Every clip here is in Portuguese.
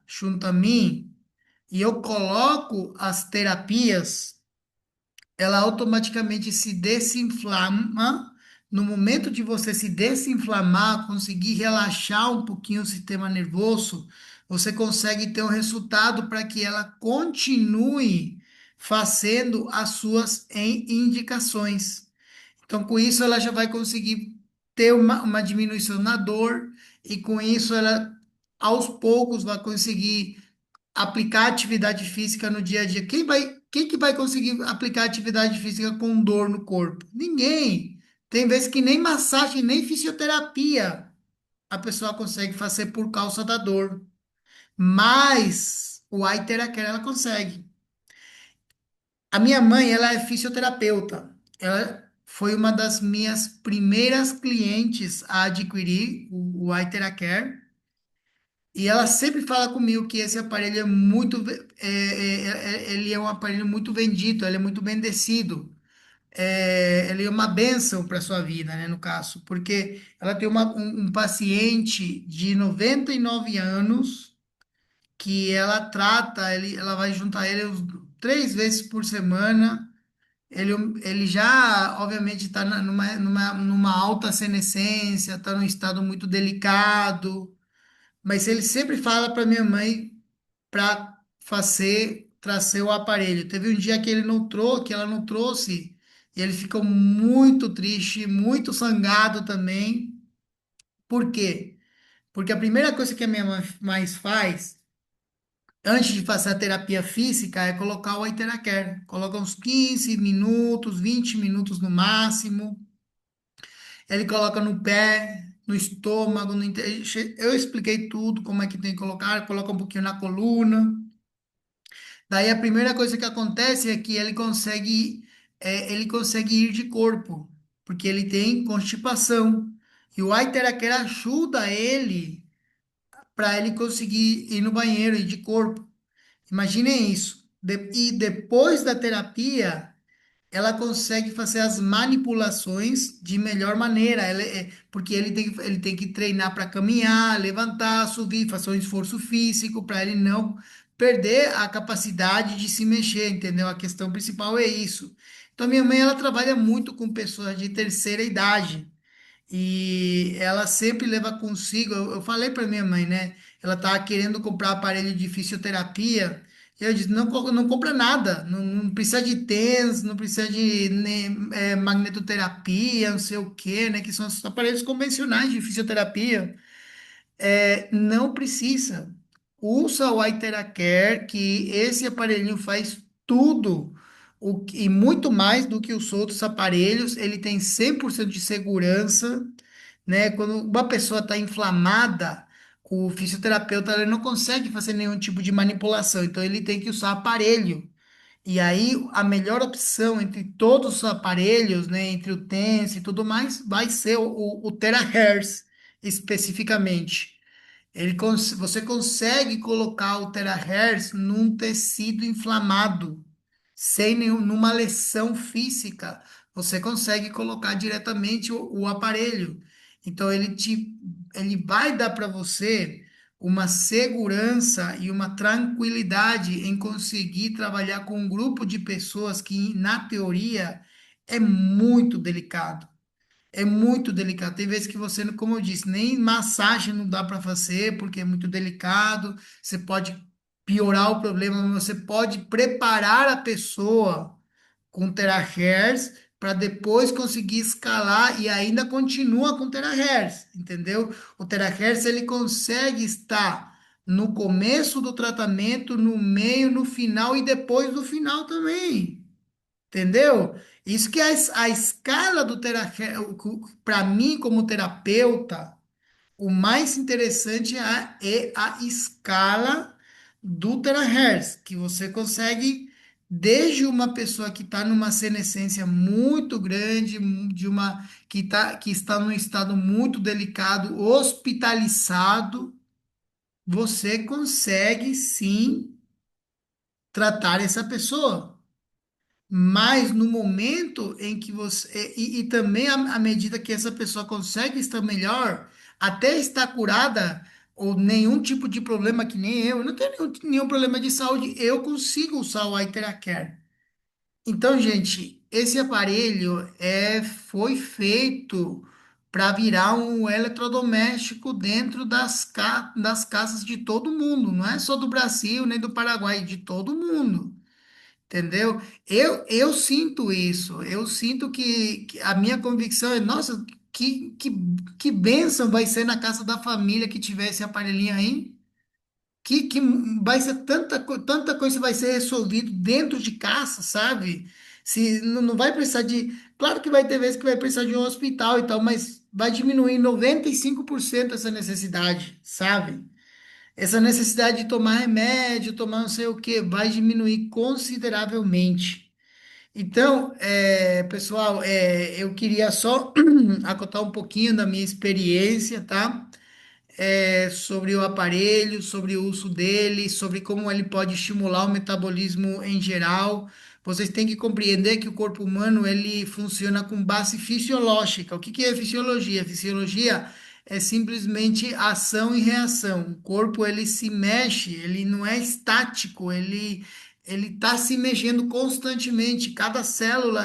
junto a mim e eu coloco as terapias, ela automaticamente se desinflama. No momento de você se desinflamar, conseguir relaxar um pouquinho o sistema nervoso, você consegue ter um resultado para que ela continue fazendo as suas indicações. Então, com isso, ela já vai conseguir ter uma diminuição na dor, e com isso, ela aos poucos vai conseguir aplicar atividade física no dia a dia. Quem que vai conseguir aplicar atividade física com dor no corpo? Ninguém. Tem vezes que nem massagem, nem fisioterapia a pessoa consegue fazer por causa da dor. Mas o Eye Care ela consegue. A minha mãe, ela é fisioterapeuta. Ela foi uma das minhas primeiras clientes a adquirir o Eye Care. E ela sempre fala comigo que esse aparelho é muito, ele é um aparelho muito vendido, ele é muito bendecido. Ele é uma bênção para sua vida, né, no caso, porque ela tem um paciente de 99 anos que ela trata, ela vai juntar ele 3 vezes por semana. Ele, ele já, obviamente, está numa alta senescência, está num estado muito delicado, mas ele sempre fala para minha mãe para trazer o aparelho. Teve um dia que ele não trouxe, que ela não trouxe, e ele ficou muito triste, muito zangado também. Por quê? Porque a primeira coisa que a minha mãe mais faz, antes de fazer a terapia física, é colocar o Iteracare. Coloca uns 15 minutos, 20 minutos no máximo. Ele coloca no pé, no estômago, eu expliquei tudo, como é que tem que colocar, coloca um pouquinho na coluna. Daí a primeira coisa que acontece é que ele consegue ir de corpo, porque ele tem constipação. E o Aiteraquer ajuda ele para ele conseguir ir no banheiro, ir de corpo. Imaginem isso. E depois da terapia, ela consegue fazer as manipulações de melhor maneira. Porque ele tem que treinar para caminhar, levantar, subir, fazer um esforço físico para ele não perder a capacidade de se mexer, entendeu? A questão principal é isso. Então, minha mãe, ela trabalha muito com pessoas de terceira idade. E ela sempre leva consigo. Eu falei para minha mãe, né? Ela estava querendo comprar aparelho de fisioterapia. E eu disse: não, não compra nada. Não, não precisa de TENS, não precisa de magnetoterapia, não sei o quê, né? Que são os aparelhos convencionais de fisioterapia. Não precisa. Usa o Iteracare, que esse aparelhinho faz tudo e muito mais do que os outros aparelhos. Ele tem 100% de segurança, né? Quando uma pessoa está inflamada, o fisioterapeuta ele não consegue fazer nenhum tipo de manipulação, então ele tem que usar aparelho. E aí, a melhor opção entre todos os aparelhos, né, entre o Tense e tudo mais, vai ser o Terahertz, especificamente. Você consegue colocar o terahertz num tecido inflamado, sem nenhuma lesão física. Você consegue colocar diretamente o aparelho. Então, ele vai dar para você uma segurança e uma tranquilidade em conseguir trabalhar com um grupo de pessoas que, na teoria, é muito delicado. É muito delicado. Tem vezes que você, como eu disse, nem massagem não dá para fazer porque é muito delicado. Você pode piorar o problema, mas você pode preparar a pessoa com terahertz para depois conseguir escalar e ainda continua com terahertz, entendeu? O terahertz ele consegue estar no começo do tratamento, no meio, no final e depois do final também. Entendeu? Isso que é a escala do terapeuta, para mim, como terapeuta, o mais interessante é a escala do terahertz, que você consegue, desde uma pessoa que está numa senescência muito grande, que está num estado muito delicado, hospitalizado, você consegue sim tratar essa pessoa. Mas no momento em que você. E também à medida que essa pessoa consegue estar melhor, até estar curada, ou nenhum tipo de problema que nem eu não tenho nenhum problema de saúde, eu consigo usar o Iteracare. Então, gente, esse aparelho foi feito para virar um eletrodoméstico dentro das casas de todo mundo, não é só do Brasil nem do Paraguai, de todo mundo. Entendeu? Eu sinto isso, eu sinto que a minha convicção é, nossa, que bênção vai ser na casa da família que tiver esse aparelhinho aí, que vai ser tanta coisa vai ser resolvido dentro de casa, sabe? Se não vai precisar de, claro que vai ter vezes que vai precisar de um hospital e tal, mas vai diminuir 95% essa necessidade, sabe? Essa necessidade de tomar remédio, tomar não sei o que, vai diminuir consideravelmente. Então, pessoal, eu queria só acotar um pouquinho da minha experiência, tá? Sobre o aparelho, sobre o uso dele, sobre como ele pode estimular o metabolismo em geral. Vocês têm que compreender que o corpo humano ele funciona com base fisiológica. O que que é fisiologia? Fisiologia é simplesmente ação e reação. O corpo ele se mexe, ele não é estático, ele está se mexendo constantemente. Cada célula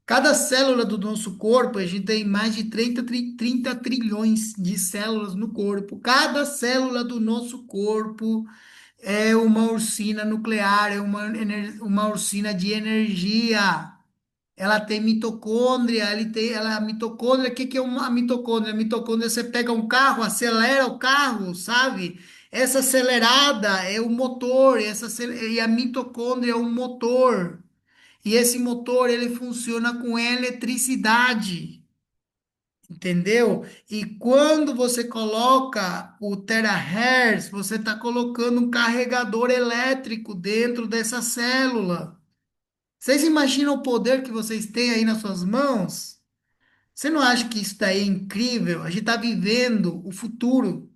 cada célula do nosso corpo, a gente tem mais de 30 trilhões de células no corpo. Cada célula do nosso corpo é uma usina nuclear, é uma usina de energia. Ela tem mitocôndria, a mitocôndria, o que que é uma mitocôndria? A mitocôndria, você pega um carro, acelera o carro, sabe? Essa acelerada é o motor, e a mitocôndria é o motor. E esse motor ele funciona com eletricidade, entendeu? E quando você coloca o terahertz, você está colocando um carregador elétrico dentro dessa célula. Vocês imaginam o poder que vocês têm aí nas suas mãos? Você não acha que isso daí é incrível? A gente está vivendo o futuro.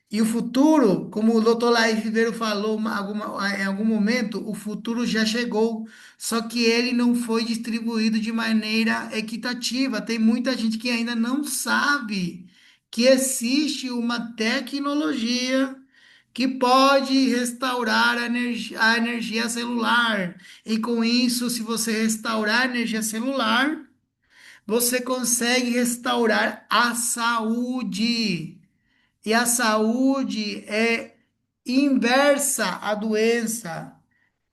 E o futuro, como o Dr. Laís Ribeiro falou em algum momento, o futuro já chegou, só que ele não foi distribuído de maneira equitativa. Tem muita gente que ainda não sabe que existe uma tecnologia que pode restaurar a energia celular. E com isso, se você restaurar a energia celular, você consegue restaurar a saúde. E a saúde é inversa à doença,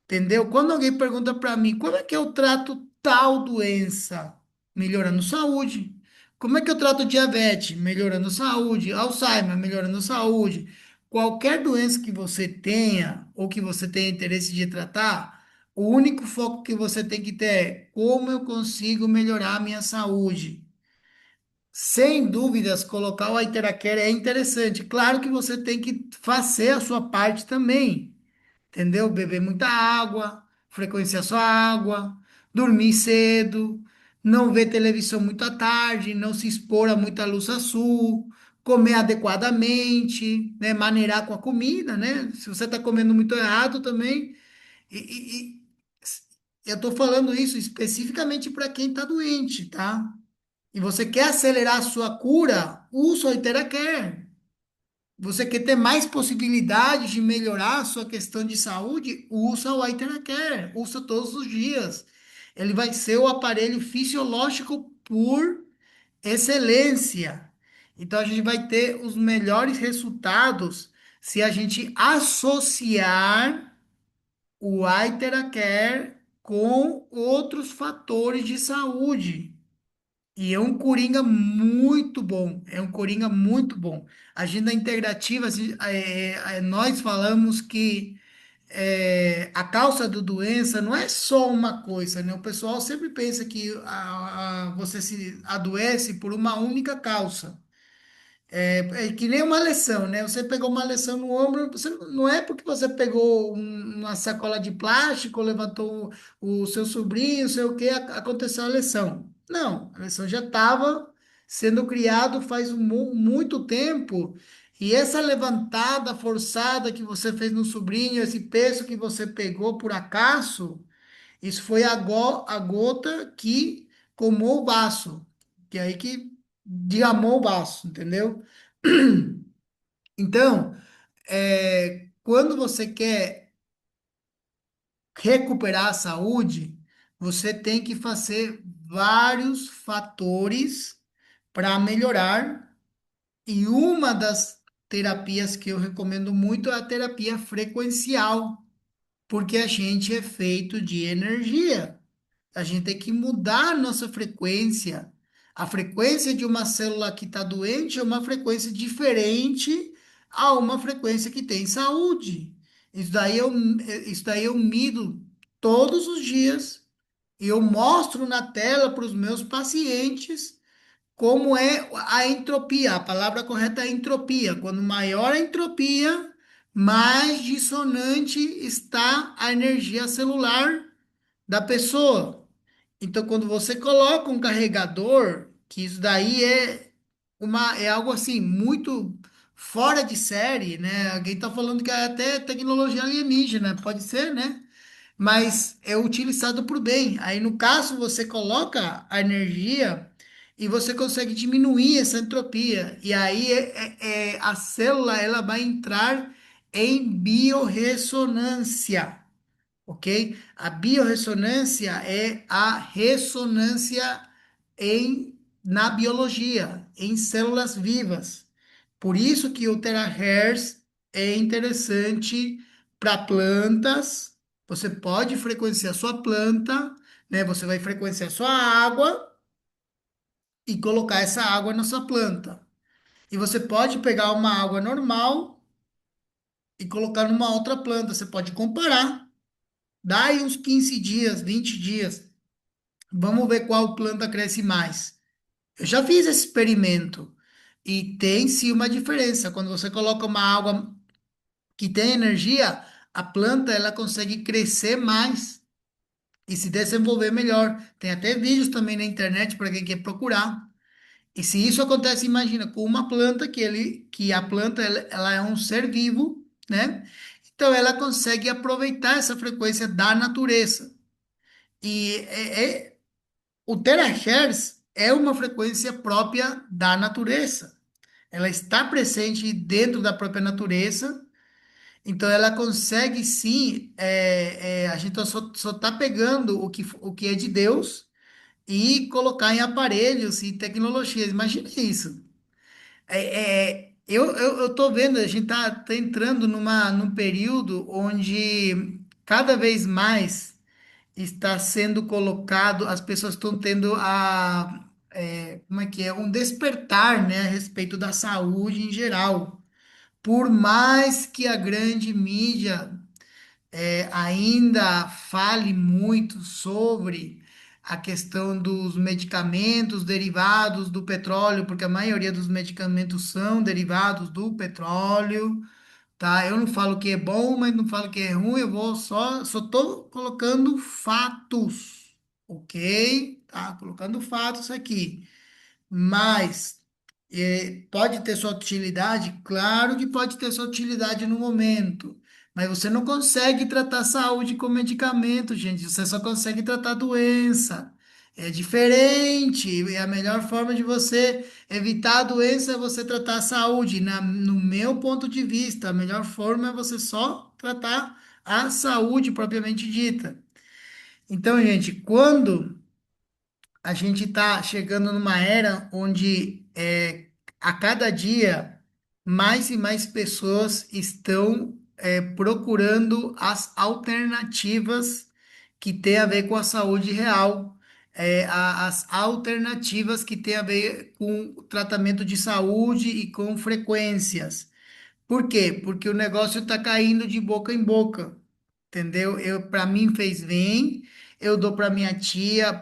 entendeu? Quando alguém pergunta para mim, como é que eu trato tal doença? Melhorando saúde. Como é que eu trato diabetes? Melhorando saúde. Alzheimer, melhorando saúde. Qualquer doença que você tenha ou que você tenha interesse de tratar, o único foco que você tem que ter é como eu consigo melhorar a minha saúde. Sem dúvidas, colocar o Iteracare é interessante. Claro que você tem que fazer a sua parte também, entendeu? Beber muita água, frequenciar sua água, dormir cedo, não ver televisão muito à tarde, não se expor a muita luz azul, comer adequadamente, né? Maneirar com a comida, né? Se você está comendo muito errado também. E eu estou falando isso especificamente para quem está doente, tá? E você quer acelerar a sua cura, usa o Iteracare. Você quer ter mais possibilidades de melhorar a sua questão de saúde, usa o Iteracare. Usa todos os dias. Ele vai ser o aparelho fisiológico por excelência. Então a gente vai ter os melhores resultados se a gente associar o Iteracare com outros fatores de saúde. E é um coringa muito bom, é um coringa muito bom. Agenda integrativa, nós falamos que a causa da doença não é só uma coisa, né? O pessoal sempre pensa que você se adoece por uma única causa. É que nem uma lesão, né? Você pegou uma lesão no ombro, não é porque você pegou uma sacola de plástico, levantou o seu sobrinho, sei o que, aconteceu a lesão. Não, a lesão já estava sendo criado faz muito tempo. E essa levantada forçada que você fez no sobrinho, esse peso que você pegou por acaso, isso foi a gota que comou o vaso, que é aí que derramou o vaso, entendeu? Então, quando você quer recuperar a saúde, você tem que fazer vários fatores para melhorar. E uma das terapias que eu recomendo muito é a terapia frequencial, porque a gente é feito de energia. A gente tem que mudar a nossa frequência. A frequência de uma célula que está doente é uma frequência diferente a uma frequência que tem saúde. Isso daí eu mido todos os dias e eu mostro na tela para os meus pacientes como é a entropia. A palavra correta é entropia. Quando maior a entropia, mais dissonante está a energia celular da pessoa. Então, quando você coloca um carregador, que isso daí é algo assim muito fora de série, né? Alguém está falando que é até tecnologia alienígena, pode ser, né? Mas é utilizado para o bem. Aí, no caso, você coloca a energia e você consegue diminuir essa entropia. E aí a célula ela vai entrar em biorressonância, ok? A biorressonância é a ressonância na biologia, em células vivas. Por isso que o terahertz é interessante para plantas. Você pode frequenciar sua planta, né? Você vai frequenciar sua água e colocar essa água na sua planta. E você pode pegar uma água normal e colocar numa outra planta. Você pode comparar. Dá aí uns 15 dias, 20 dias. Vamos ver qual planta cresce mais. Eu já fiz esse experimento e tem sim uma diferença. Quando você coloca uma água que tem energia, a planta ela consegue crescer mais e se desenvolver melhor. Tem até vídeos também na internet para quem quer procurar. E se isso acontece, imagina, com uma planta que a planta ela é um ser vivo, né? Então ela consegue aproveitar essa frequência da natureza. E o terahertz é uma frequência própria da natureza. Ela está presente dentro da própria natureza. Então, ela consegue sim. A gente só está pegando o que é de Deus e colocar em aparelhos e tecnologias. Imagina isso. Eu tô vendo, a gente tá entrando num período onde cada vez mais está sendo colocado, as pessoas estão tendo como é que é, um despertar, né, a respeito da saúde em geral. Por mais que a grande mídia ainda fale muito sobre a questão dos medicamentos derivados do petróleo, porque a maioria dos medicamentos são derivados do petróleo, tá? Eu não falo que é bom, mas não falo que é ruim, eu vou só tô colocando fatos, ok? Tá? Colocando fatos aqui. Mas pode ter sua utilidade? Claro que pode ter sua utilidade no momento. Mas você não consegue tratar saúde com medicamento, gente. Você só consegue tratar doença. É diferente. E a melhor forma de você evitar a doença é você tratar a saúde. No meu ponto de vista, a melhor forma é você só tratar a saúde propriamente dita. Então, gente, quando a gente está chegando numa era onde a cada dia mais e mais pessoas estão procurando as alternativas que têm a ver com a saúde real, as alternativas que têm a ver com o tratamento de saúde e com frequências. Por quê? Porque o negócio está caindo de boca em boca, entendeu? Para mim fez bem, eu dou para minha tia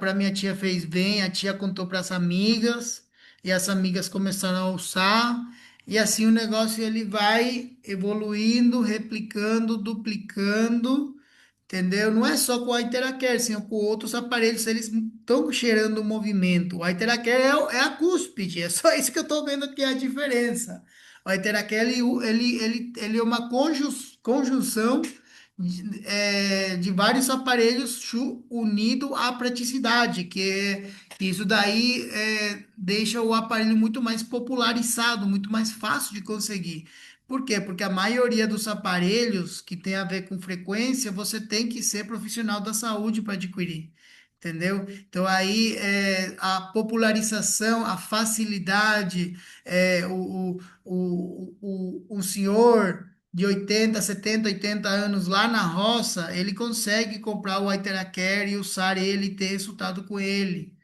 fez bem, a tia contou para as amigas e as amigas começaram a usar e assim o negócio ele vai evoluindo, replicando, duplicando, entendeu? Não é só com a Interacare, sim, com outros aparelhos, eles estão cheirando o movimento. O Interacare é a cúspide, é só isso que eu estou vendo que é a diferença. O Iteracare, ele é uma conjunção de vários aparelhos unido à praticidade, que isso daí deixa o aparelho muito mais popularizado, muito mais fácil de conseguir. Por quê? Porque a maioria dos aparelhos que tem a ver com frequência, você tem que ser profissional da saúde para adquirir. Entendeu? Então, aí a popularização, a facilidade, o senhor de 80, 70, 80 anos lá na roça, ele consegue comprar o Iteracare e usar ele e ter resultado com ele.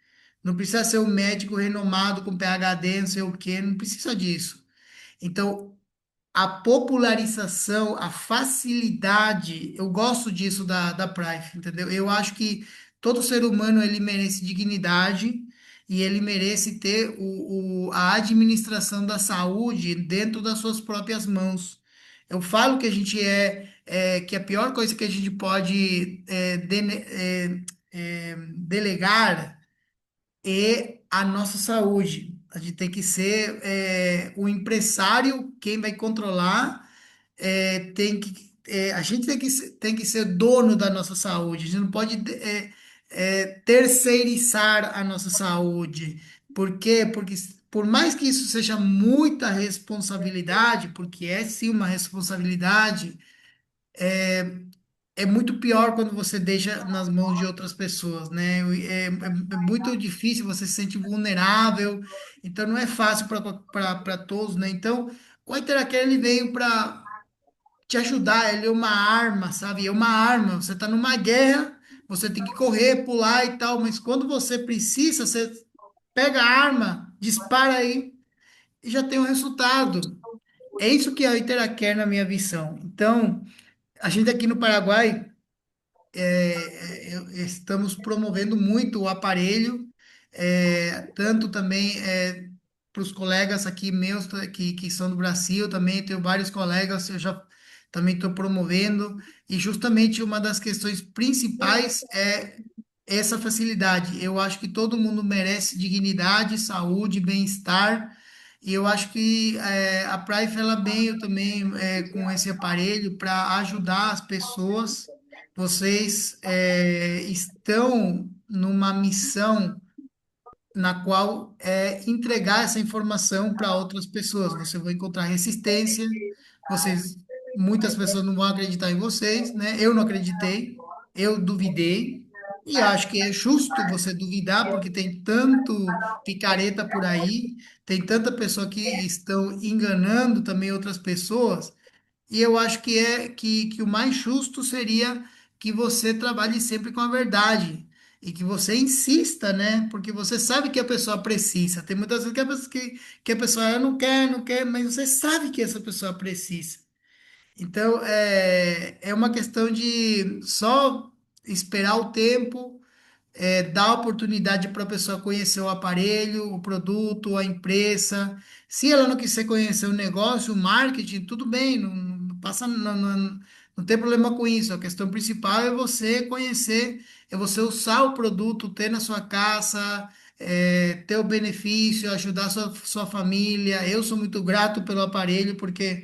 Não precisa ser um médico renomado com PhD, não sei o quê, não precisa disso. Então, a popularização, a facilidade, eu gosto disso da Price, entendeu? Eu acho que todo ser humano ele merece dignidade e ele merece ter a administração da saúde dentro das suas próprias mãos. Eu falo que a gente que a pior coisa que a gente pode delegar é a nossa saúde. A gente tem que ser o empresário, quem vai controlar, a gente tem que ser dono da nossa saúde. A gente não pode terceirizar a nossa saúde. Por quê? Porque por mais que isso seja muita responsabilidade, porque é sim uma responsabilidade, é muito pior quando você deixa nas mãos de outras pessoas, né? É muito difícil, você se sente vulnerável, então não é fácil para todos, né? Então, o Iteracare ele veio para te ajudar, ele é uma arma, sabe? É uma arma. Você está numa guerra, você tem que correr, pular e tal, mas quando você precisa, você pega a arma, dispara aí e já tem o resultado. É isso que é o Iteracare na minha visão. Então, a gente aqui no Paraguai estamos promovendo muito o aparelho, tanto também para os colegas aqui meus que são do Brasil, também tenho vários colegas, eu já também estou promovendo, e justamente uma das questões principais é essa facilidade. Eu acho que todo mundo merece dignidade, saúde, bem-estar, e eu acho que a Price ela veio também com esse aparelho para ajudar as pessoas. Vocês estão numa missão na qual é entregar essa informação para outras pessoas. Você vai encontrar resistência, vocês, muitas pessoas não vão acreditar em vocês, né? Eu não acreditei, eu duvidei, e acho que é justo você duvidar, porque tem tanto picareta por aí, tem tanta pessoa que estão enganando também outras pessoas. E eu acho que o mais justo seria que você trabalhe sempre com a verdade e que você insista, né? Porque você sabe que a pessoa precisa. Tem muitas vezes que a pessoa não quer, não quer, mas você sabe que essa pessoa precisa. Então, é uma questão de só esperar o tempo, dar oportunidade para a pessoa conhecer o aparelho, o produto, a empresa. Se ela não quiser conhecer o negócio, o marketing, tudo bem, não passa, não tem problema com isso. A questão principal é você conhecer, é você usar o produto, ter na sua casa, ter o benefício, ajudar sua família. Eu sou muito grato pelo aparelho, porque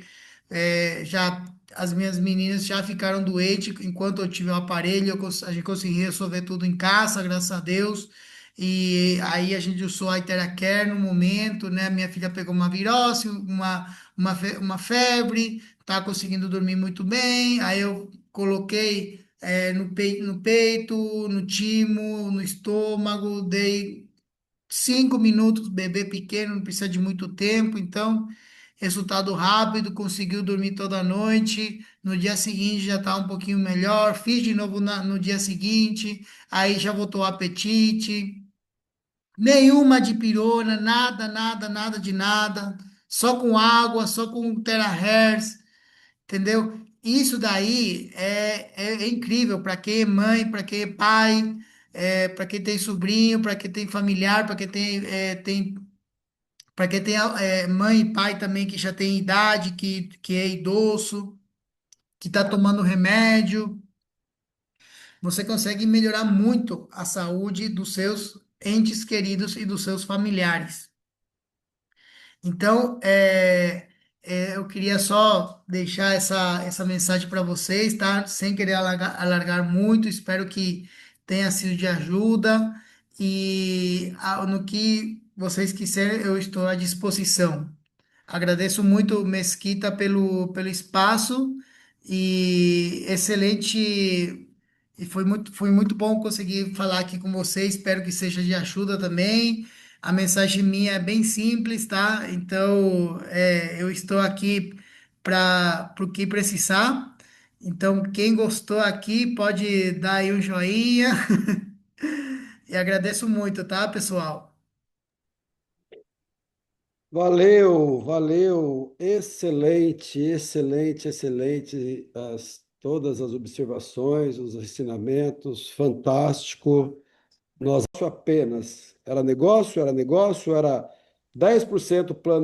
já as minhas meninas já ficaram doentes enquanto eu tive o aparelho, a gente conseguiu resolver tudo em casa, graças a Deus. E aí a gente usou a Iteracare no momento, né? Minha filha pegou uma virose, uma febre, tá conseguindo dormir muito bem. Aí eu coloquei no peito, no timo, no estômago, dei 5 minutos, bebê pequeno, não precisa de muito tempo, então, resultado rápido, conseguiu dormir toda noite, no dia seguinte já está um pouquinho melhor, fiz de novo no dia seguinte, aí já voltou o apetite, nenhuma dipirona, nada, nada, nada de nada, só com água, só com terahertz, entendeu? Isso daí é incrível para quem é mãe, para quem é pai, para quem tem sobrinho, para quem tem familiar, para quem tem para quem tem mãe e pai também que já tem idade, que é idoso, que está tomando remédio, você consegue melhorar muito a saúde dos seus entes queridos e dos seus familiares. Então, Eu queria só deixar essa mensagem para vocês, tá? Sem querer alargar muito, espero que tenha sido de ajuda e no que vocês quiserem, eu estou à disposição. Agradeço muito, Mesquita, pelo espaço e excelente. E foi muito bom conseguir falar aqui com você. Espero que seja de ajuda também. A mensagem minha é bem simples, tá? Então, eu estou aqui para o que precisar. Então, quem gostou aqui pode dar aí um joinha. E agradeço muito, tá, pessoal? Valeu, valeu, excelente, excelente, excelente, todas as observações, os ensinamentos, fantástico. Nós acho apenas, era negócio, era 10% plano